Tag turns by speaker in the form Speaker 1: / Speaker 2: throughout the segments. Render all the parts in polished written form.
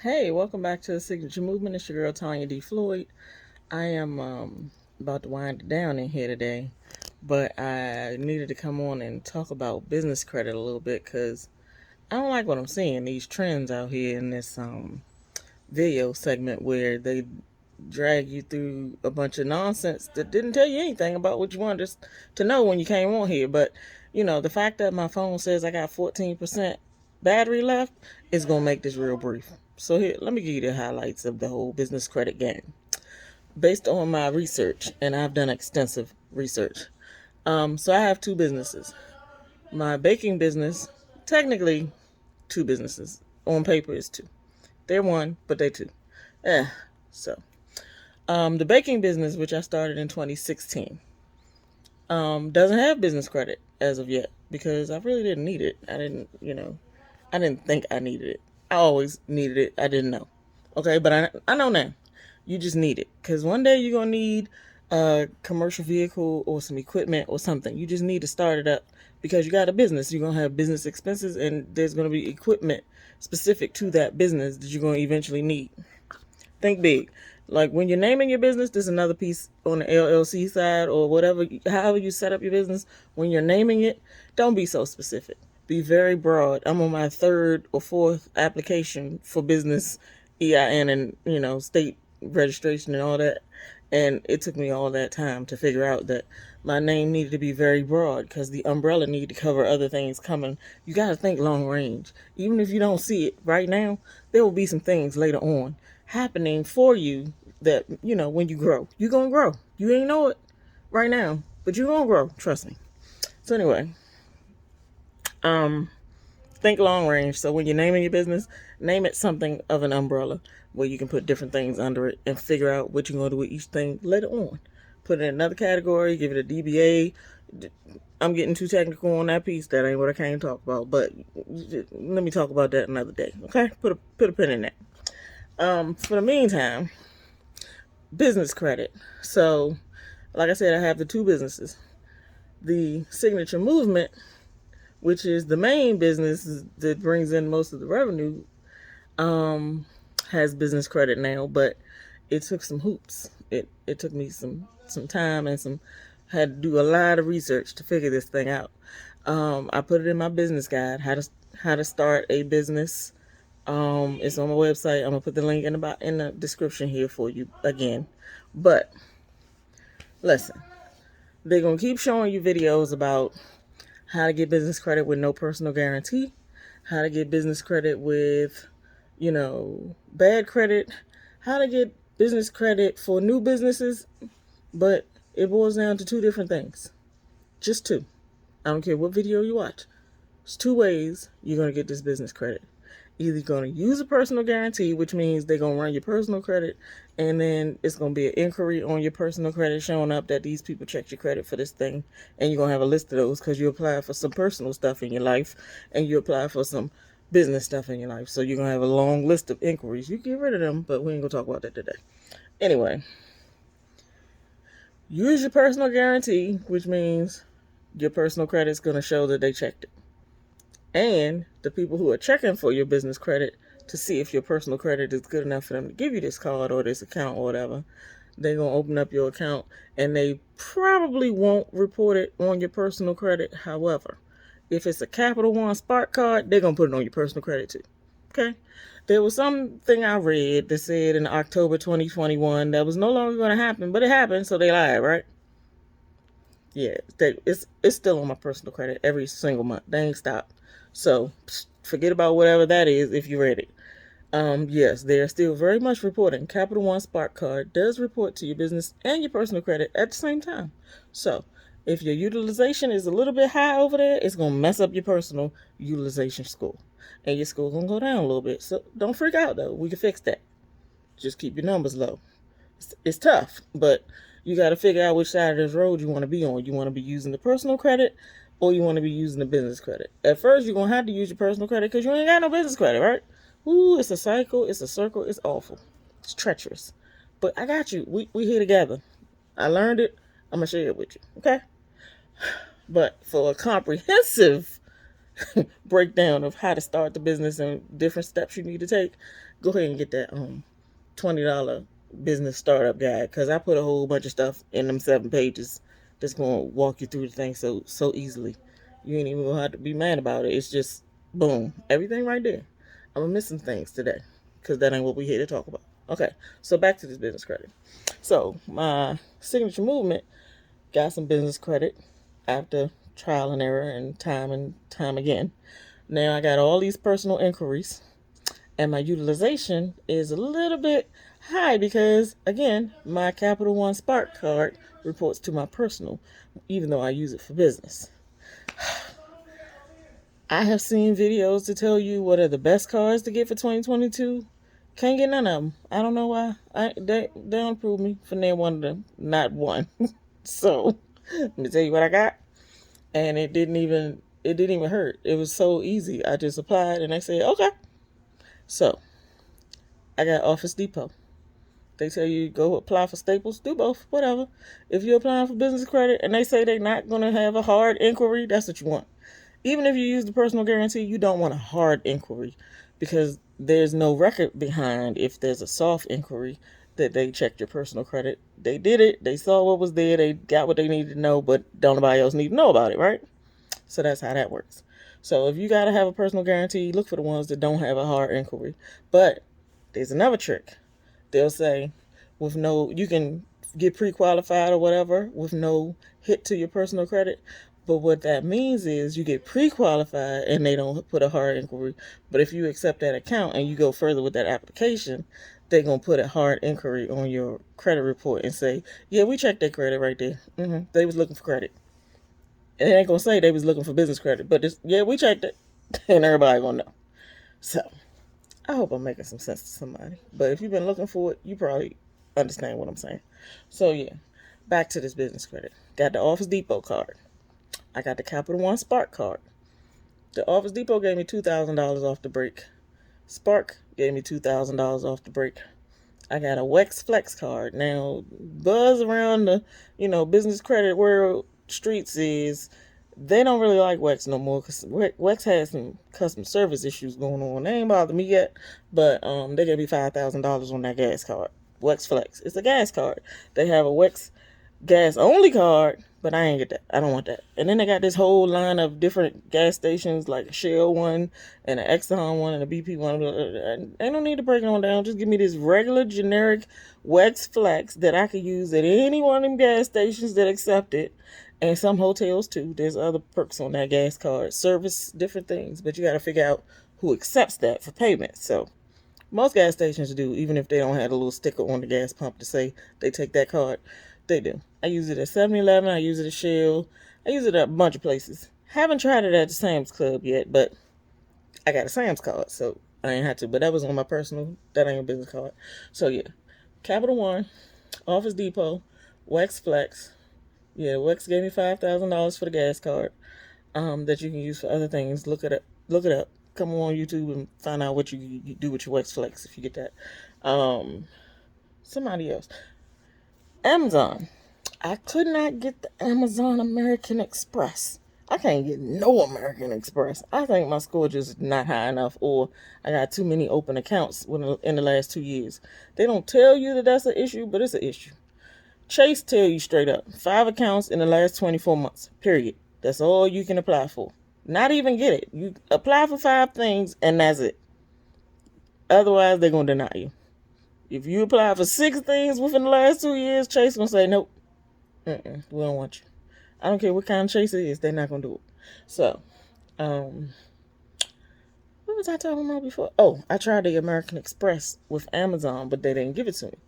Speaker 1: Hey, welcome back to the Signature Movement. It's your girl Tanya D. Floyd. I am about to wind it down in here today, but I needed to come on and talk about business credit a little bit because I don't like what I'm seeing, these trends out here in this video segment where they drag you through a bunch of nonsense that didn't tell you anything about what you wanted to know when you came on here. But, the fact that my phone says I got 14% battery left is going to make this real brief. So here, let me give you the highlights of the whole business credit game. Based on my research, and I've done extensive research. So I have two businesses. My baking business, technically two businesses. On paper is two. They're one, but they're two. So the baking business, which I started in 2016, doesn't have business credit as of yet because I really didn't need it. I didn't think I needed it. I always needed it. I didn't know. Okay, but I know now. You just need it because one day you're going to need a commercial vehicle or some equipment or something. You just need to start it up because you got a business. You're going to have business expenses and there's going to be equipment specific to that business that you're going to eventually need. Think big. Like when you're naming your business, there's another piece on the LLC side or whatever, however you set up your business. When you're naming it, don't be so specific. Be very broad. I'm on my third or fourth application for business EIN and, state registration and all that. And it took me all that time to figure out that my name needed to be very broad because the umbrella needed to cover other things coming. You got to think long range. Even if you don't see it right now, there will be some things later on happening for you that, when you grow. You're going to grow. You ain't know it right now, but you're going to grow. Trust me. So anyway, think long range. So when you're naming your business, name it something of an umbrella where you can put different things under it and figure out what you're going to do with each thing later on. Put it in another category, give it a DBA. I'm getting too technical on that piece. That ain't what I came to talk about, but let me talk about that another day. Okay? Put a pin in that. For the meantime, business credit. So, like I said, I have the two businesses. The Signature Movement, which is the main business that brings in most of the revenue, has business credit now, but it took some hoops. It took me some time and had to do a lot of research to figure this thing out. I put it in my business guide, how to start a business. It's on my website. I'm gonna put the link in the description here for you again. But listen, they're gonna keep showing you videos about how to get business credit with no personal guarantee, how to get business credit with, bad credit, how to get business credit for new businesses, but it boils down to two different things. Just two. I don't care what video you watch. There's two ways you're going to get this business credit. Either you're going to use a personal guarantee, which means they're going to run your personal credit, and then it's going to be an inquiry on your personal credit showing up that these people checked your credit for this thing, and you're going to have a list of those because you apply for some personal stuff in your life, and you apply for some business stuff in your life. So you're going to have a long list of inquiries. You get rid of them, but we ain't going to talk about that today. Anyway, use your personal guarantee, which means your personal credit is going to show that they checked it. And the people who are checking for your business credit to see if your personal credit is good enough for them to give you this card or this account or whatever, they're going to open up your account and they probably won't report it on your personal credit. However, if it's a Capital One Spark card, they're going to put it on your personal credit too. Okay? There was something I read that said in October 2021 that was no longer going to happen, but it happened, so they lied, right? Yeah, it's still on my personal credit every single month. They ain't stopped. So forget about whatever that is if you read it. Yes, they are still very much reporting. Capital One Spark card does report to your business and your personal credit at the same time. So if your utilization is a little bit high over there, it's going to mess up your personal utilization score. And your score going to go down a little bit. So don't freak out, though. We can fix that. Just keep your numbers low. It's tough, but you got to figure out which side of this road you want to be on. You want to be using the personal credit or you want to be using the business credit. At first, you're going to have to use your personal credit because you ain't got no business credit, right? Ooh, it's a cycle. It's a circle. It's awful. It's treacherous. But I got you. We here together. I learned it. I'm going to share it with you, okay? But for a comprehensive breakdown of how to start the business and different steps you need to take, go ahead and get that $20 business startup guide, because I put a whole bunch of stuff in them 7 pages that's going to walk you through the thing so easily. You ain't even going to have to be mad about it. It's just boom, everything right there. I'm going to miss some things today because that ain't what we here to talk about. Okay, so back to this business credit. So my signature movement got some business credit after trial and error and time again. Now I got all these personal inquiries, and my utilization is a little bit high because, again, my Capital One Spark card reports to my personal, even though I use it for business. I have seen videos to tell you what are the best cards to get for 2022. Can't get none of them. I don't know why. They don't approve me for near one of them. Not one. So let me tell you what I got. And it didn't even hurt. It was so easy. I just applied and they said, okay. So I got Office Depot. They tell you go apply for Staples, do both, whatever. If you're applying for business credit and they say they're not going to have a hard inquiry, that's what you want. Even if you use the personal guarantee, you don't want a hard inquiry because there's no record behind if there's a soft inquiry that they checked your personal credit. They did it. They saw what was there. They got what they needed to know, but don't nobody else need to know about it, right? So that's how that works. So if you got to have a personal guarantee, look for the ones that don't have a hard inquiry. But there's another trick. They'll say you can get pre-qualified or whatever with no hit to your personal credit. But what that means is you get pre-qualified and they don't put a hard inquiry. But if you accept that account and you go further with that application, they're going to put a hard inquiry on your credit report and say, yeah, we checked that credit right there. They was looking for credit. And they ain't going to say they was looking for business credit. But yeah, we checked it. And everybody going to know. So I hope I'm making some sense to somebody. But if you've been looking for it, you probably understand what I'm saying. So yeah, back to this business credit. Got the Office Depot card. I got the Capital One Spark card. The Office Depot gave me $2,000 off the break. Spark gave me $2,000 off the break. I got a Wex Flex card. Now, buzz around the, business credit world streets is they don't really like Wex no more because Wex has some customer service issues going on. They ain't bothered me yet, but they gave me $5,000 on that gas card. Wex Flex. It's a gas card. They have a Wex gas only card, but I ain't get that. I don't want that. And then they got this whole line of different gas stations, like a Shell one and an Exxon one and a BP one. Ain't no need to break it on down. Just give me this regular generic Wex Flex that I could use at any one of them gas stations that accept it. And some hotels too. There's other perks on that gas card. Service, different things. But you got to figure out who accepts that for payment. So most gas stations do, even if they don't have a little sticker on the gas pump to say they take that card. They do. I use it at 7-Eleven. I use it at Shell. I use it at a bunch of places. Haven't tried it at the Sam's Club yet, but I got a Sam's card, so I ain't had to. But that was on my personal. That ain't a business card. So yeah, Capital One, Office Depot, Wex Flex. Yeah, Wex gave me $5,000 for the gas card. That you can use for other things. Look it up. Look it up. Come on YouTube and find out what you do with your Wex Flex if you get that. Somebody else. Amazon. I could not get the Amazon American Express. I can't get no American Express. I think my score just not high enough, or I got too many open accounts in the last 2 years. They don't tell you that that's an issue, but it's an issue. Chase tell you straight up, 5 accounts in the last 24 months, period. That's all you can apply for. Not even get it. You apply for 5 things, and that's it. Otherwise, they're going to deny you. If you apply for 6 things within the last 2 years, Chase going to say, nope, we don't want you. I don't care what kind of Chase it is, they're not going to do it. So, what was I talking about before? Oh, I tried the American Express with Amazon, but they didn't give it to me.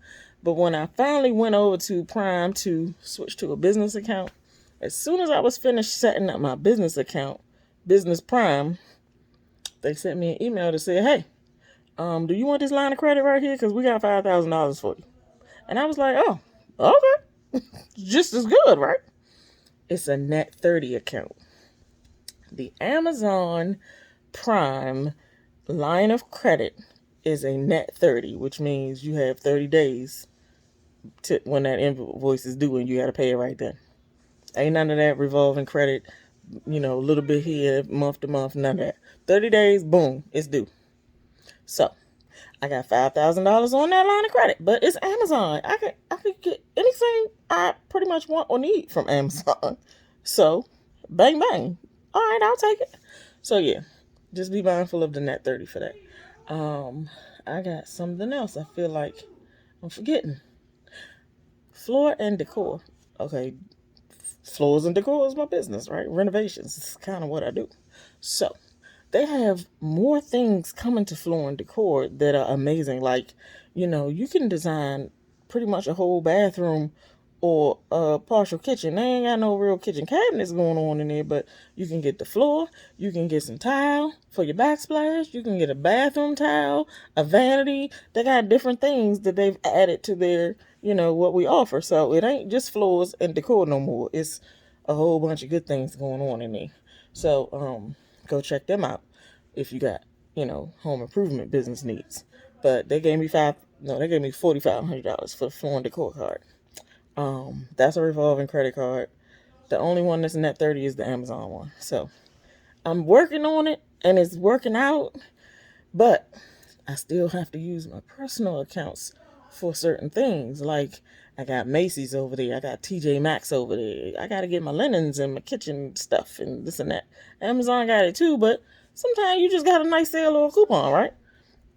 Speaker 1: But when I finally went over to Prime to switch to a business account, as soon as I was finished setting up my business account, Business Prime, they sent me an email to say, hey, do you want this line of credit right here? Because we got $5,000 for you. And I was like, oh, okay. Just as good, right? It's a net 30 account. The Amazon Prime line of credit is a net 30, which means you have 30 days to when that invoice is due and you got to pay it right then. Ain't none of that revolving credit, a little bit here, month to month, none of that. 30 days, boom, it's due. So I got $5,000 on that line of credit, but it's Amazon. I could get anything I pretty much want or need from Amazon. So, bang bang. All right, I'll take it. So yeah, just be mindful of the net 30 for that. I got something else I feel like I'm forgetting. Floor and decor. Okay, floors and decor is my business, right? Renovations is kind of what I do. So they have more things coming to floor and decor that are amazing. Like, you can design pretty much a whole bathroom or a partial kitchen. They ain't got no real kitchen cabinets going on in there, but you can get the floor, you can get some tile for your backsplash, you can get a bathroom tile, a vanity. They got different things that they've added to their, what we offer. So it ain't just floors and decor no more. It's a whole bunch of good things going on in there. So, go check them out if you got, home improvement business needs. But they gave me $4,500 for the floor and decor card. That's a revolving credit card. The only one that's net 30 is the Amazon one. So I'm working on it and it's working out, but I still have to use my personal accounts for certain things. Like I got Macy's over there. I got TJ Maxx over there. I got to get my linens and my kitchen stuff and this and that. Amazon got it too, but sometimes you just got a nice sale or a coupon, right?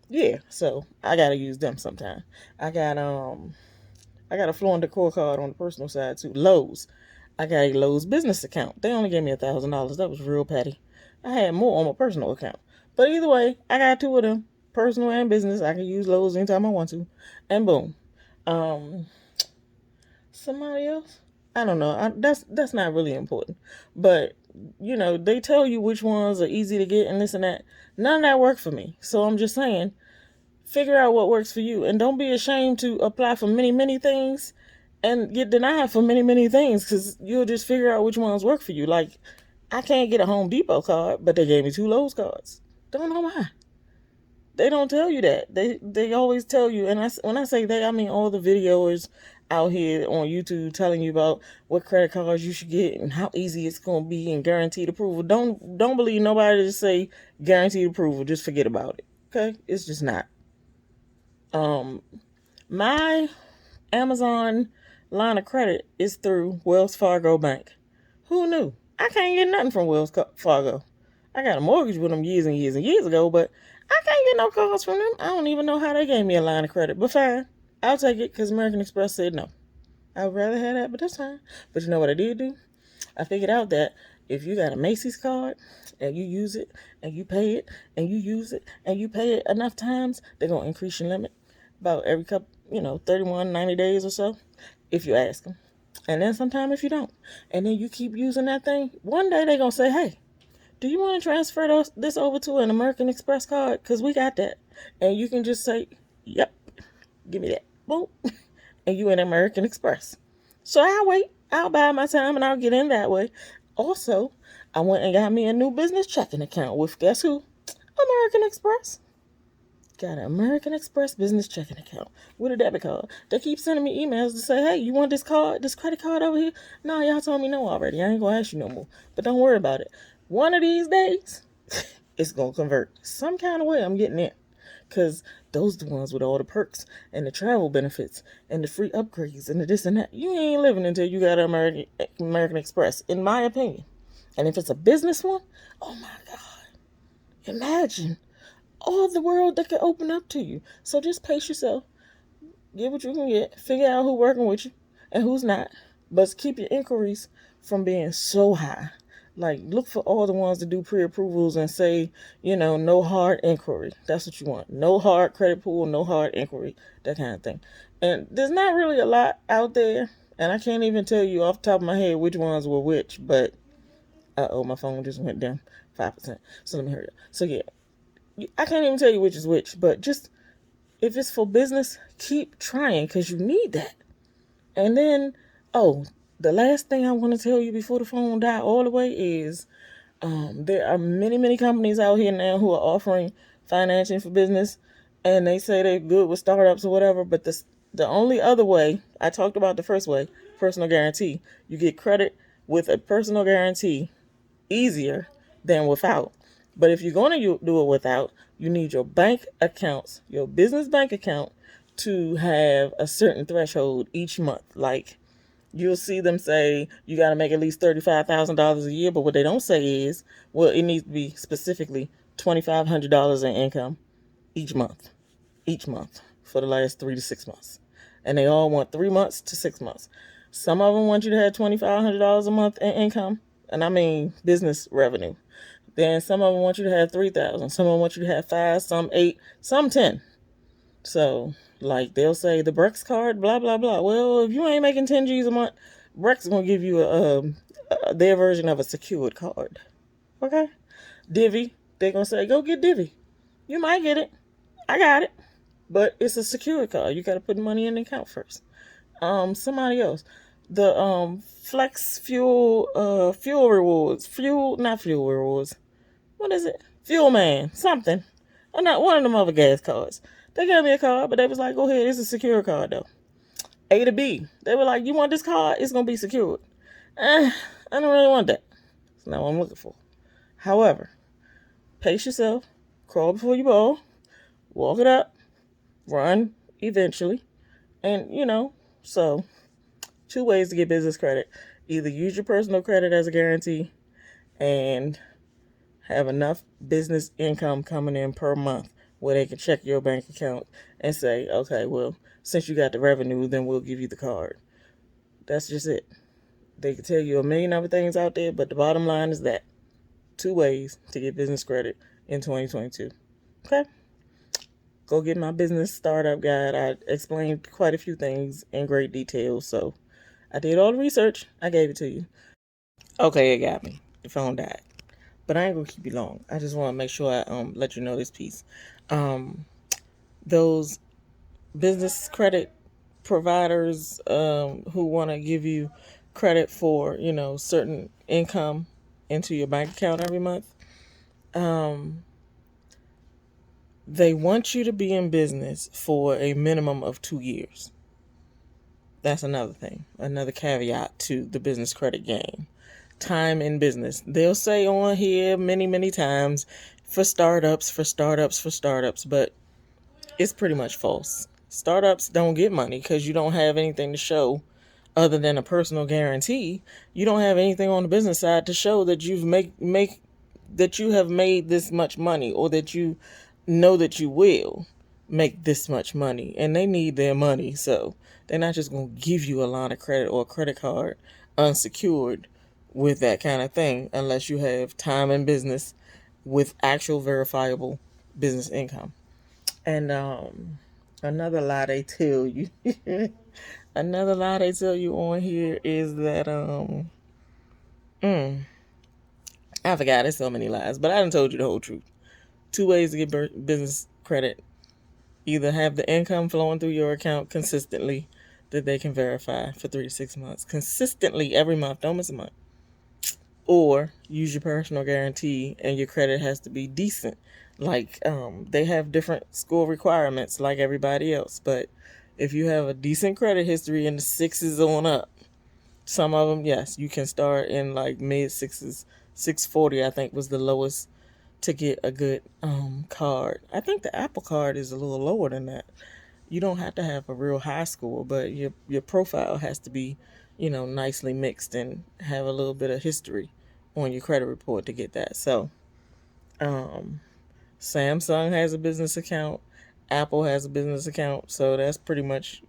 Speaker 1: Yeah, so I got to use them sometime. I got a floor and decor card on the personal side too. Lowe's. I got a Lowe's business account. They only gave me $1,000. That was real petty. I had more on my personal account. But either way, I got two of them. Personal and business. I can use Lowe's anytime I want to. And boom. Somebody else? I don't know. That's not really important. But, they tell you which ones are easy to get and this and that. None of that worked for me. So I'm just saying, figure out what works for you. And don't be ashamed to apply for many, many things and get denied for many, many things because you'll just figure out which ones work for you. Like, I can't get a Home Depot card, but they gave me 2 Lowe's cards. Don't know why. They don't tell you that. They always tell you, and when I say they, I mean all the videos out here on YouTube telling you about what credit cards you should get and how easy it's going to be and guaranteed approval. Don't believe nobody to say guaranteed approval. Just forget about it. Okay? It's just not. My Amazon line of credit is through Wells Fargo Bank. Who knew? I can't get nothing from Wells Fargo. I got a mortgage with them years and years and years ago, but I can't get no calls from them. I don't even know how they gave me a line of credit, but fine. I'll take it because American Express said no. I would rather have that, but that's fine. But you know what I did do? I figured out that if you got a Macy's card and you use it and you pay it and you use it and you pay it enough times, they're going to increase your limit about every couple, 31, 90 days or so, if you ask them. And then sometime if you don't. And then you keep using that thing, one day they're going to say, hey, do you want to transfer this over to an American Express card? Because we got that. And you can just say, yep, give me that. Boom. And you in American Express. So I'll wait. I'll buy my time and I'll get in that way. Also, I went and got me a new business checking account with, guess who? American Express. Got an American Express business checking account with a debit card. They keep sending me emails to say, hey, you want this credit card over here? No, y'all told me no already. I ain't going to ask you no more. But don't worry about it. One of these days, it's going to convert. Some kind of way I'm getting it. Because those are the ones with all the perks and the travel benefits and the free upgrades and the this and that. You ain't living until you got an American Express, in my opinion. And if it's a business one, oh my God. Imagine all the world that could open up to you. So just pace yourself. Get what you can get. Figure out who's working with you and who's not. But keep your inquiries from being so high. Like, look for all the ones that do pre-approvals and say, no hard inquiry. That's what you want. No hard credit pool, no hard inquiry, that kind of thing. And there's not really a lot out there. And I can't even tell you off the top of my head which ones were which. But, my phone just went down 5%. So let me hurry up. So, yeah. I can't even tell you which is which. But just, if it's for business, keep trying because you need that. And then, the last thing I want to tell you before the phone die all the way is there are many, many companies out here now who are offering financing for business, and they say they're good with startups or whatever, but the only other way, I talked about the first way, personal guarantee. You get credit with a personal guarantee easier than without. But if you're going to do it without, you need your bank accounts, your business bank account, to have a certain threshold each month. Like, you'll see them say you got to make at least $35,000 a year, but what they don't say is, well, it needs to be specifically $2,500 in income each month for the last 3 to 6 months. And they all want 3 months to 6 months. Some of them want you to have $2,500 a month in income, and I mean business revenue. Then some of them want you to have 3,000. Some of them want you to have 5, some 8, some 10. So, like, they'll say the Brex card, blah, blah, blah. Well, if you ain't making 10 G's a month, Brex is going to give you their version of a secured card. Okay? Divvy, they're going to say, go get Divvy. You might get it. I got it. But it's a secured card. You got to put money in the account first. Somebody else. The Flex Fuel Rewards. Not Fuel Rewards. What is it? Fuel Man. Something. Or not one of them other gas cards. They gave me a card, but they was like, go ahead, it's a secure card though. A to B. They were like, you want this card? It's going to be secured. I don't really want that. That's not what I'm looking for. However, pace yourself, crawl before you ball, walk it up, run eventually. And, so 2 ways to get business credit. Either use your personal credit as a guarantee and have enough business income coming in per month where they can check your bank account and say, okay, well, since you got the revenue, then we'll give you the card. That's just it. They can tell you a million other things out there, but the bottom line is that 2 ways to get business credit in 2022. Okay? Go get my business startup guide. I explained quite a few things in great detail, so I did all the research. I gave it to you. Okay, it got me. The phone died. But I ain't gonna keep you long. I just want to make sure I let you know this piece. Those business credit providers who want to give you credit for certain income into your bank account every month, they want you to be in business for a minimum of 2 years. That's another thing, another caveat to the business credit game. Time in business. They'll say on here many, many times for startups, but it's pretty much false. Startups don't get money because you don't have anything to show other than a personal guarantee. You don't have anything on the business side to show that that you have made this much money, or that you know that you will make this much money, and they need their money. So they're not just going to give you a line of credit or a credit card unsecured with that kind of thing unless you have time in business with actual verifiable business income. And another lie they tell you on here is that I forgot, there's so many lies, but I done told you the whole truth. 2 ways to get business credit. Either have the income flowing through your account consistently that they can verify for 3 to 6 months. Consistently every month. Don't miss a month. Or use your personal guarantee and your credit has to be decent. Like, they have different score requirements like everybody else. But if you have a decent credit history in the 6s on up, some of them, yes, you can start in like mid 6s. 640, I think, was the lowest to get a good card. I think the Apple card is a little lower than that. You don't have to have a real high score, but your profile has to be, nicely mixed and have a little bit of history on your credit report to get that. So, Samsung has a business account. Apple has a business account. So that's pretty much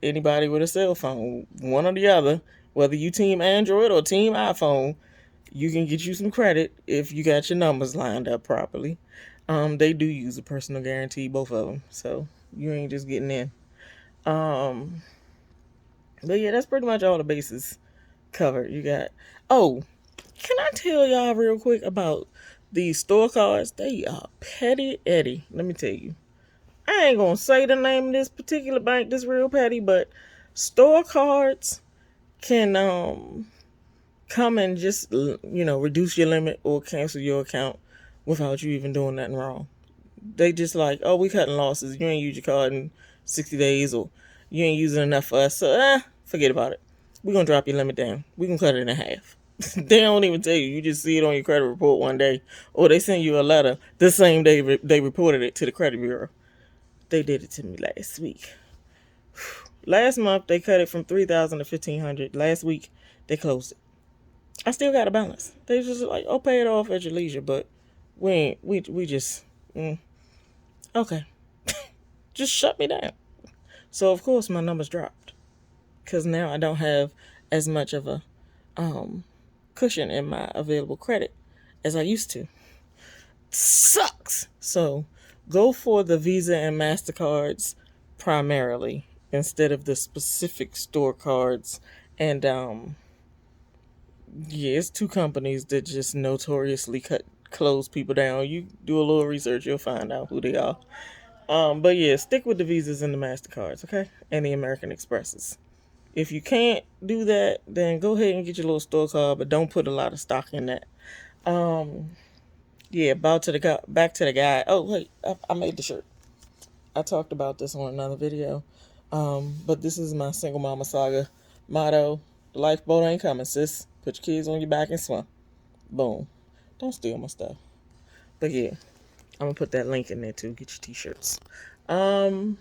Speaker 1: anybody with a cell phone, one or the other, whether you team Android or team iPhone, you can get you some credit if you got your numbers lined up properly. They do use a personal guarantee, both of them. So you ain't just getting in. But yeah, that's pretty much all the bases covered. You got, can I tell y'all real quick about these store cards? They are petty Eddie. Let me tell you. I ain't gonna say the name of this particular bank that's real petty, but store cards can come and just reduce your limit or cancel your account without you even doing nothing wrong. They just like, oh, we cutting losses. You ain't use your card in 60 days, or you ain't using enough for us, so forget about it. We're gonna drop your limit down. We can cut it in half. They don't even tell you. You just see it on your credit report one day, or they send you a letter the same day they reported it to the credit bureau. They did it to me last week. Last month they cut it from 3,000 to 1,500. Last week they closed it. I still got a balance. They just like, oh, pay it off at your leisure, but we ain't. We just okay. Just shut me down. So of course my numbers dropped because now I don't have as much of a cushion in my available credit as I used to. Sucks. So go for the Visa and MasterCards primarily instead of the specific store cards. And yeah, it's two companies that just notoriously close people down. You do a little research, you'll find out who they are. But yeah, stick with the Visas and the MasterCards, okay? And the American Expresses. If you can't do that, then go ahead and get your little store card, but don't put a lot of stock in that. Yeah, back to the guy. Oh wait, I made the shirt. I talked about this on another video. But this is my single mama saga motto: the lifeboat ain't coming, sis. Put your kids on your back and swim. Boom. Don't steal my stuff. But yeah, I'm gonna put that link in there too. Get your t-shirts. Um,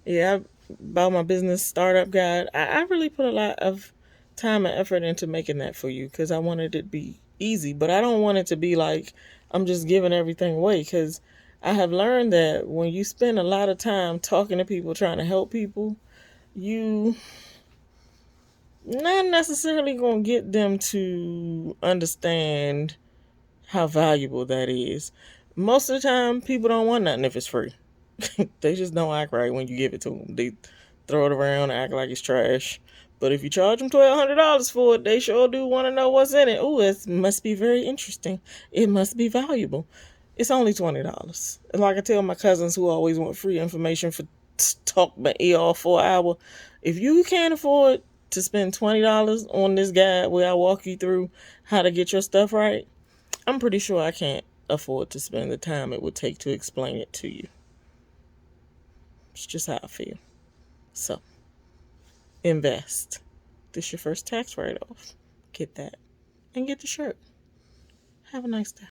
Speaker 1: yeah, about my business startup guide. I really put a lot of time and effort into making that for you because I wanted it to be easy, but I don't want it to be like I'm just giving everything away because I have learned that when you spend a lot of time talking to people, trying to help people, you not necessarily gonna get them to understand how valuable that is. Most of the time, people don't want nothing if it's free. They just don't act right when you give it to them. They throw it around and act like it's trash. But if you charge them $1,200 for it, they sure do want to know what's in it. Oh, it must be very interesting. It must be valuable. It's only $20. Like I tell my cousins who always want free information for talk my ear off for an hour, if you can't afford to spend $20 on this guide where I walk you through how to get your stuff right, I'm pretty sure I can't afford to spend the time it would take to explain it to you. It's just how I feel. So, invest. This your first tax write-off. Get that. And get the shirt. Have a nice day.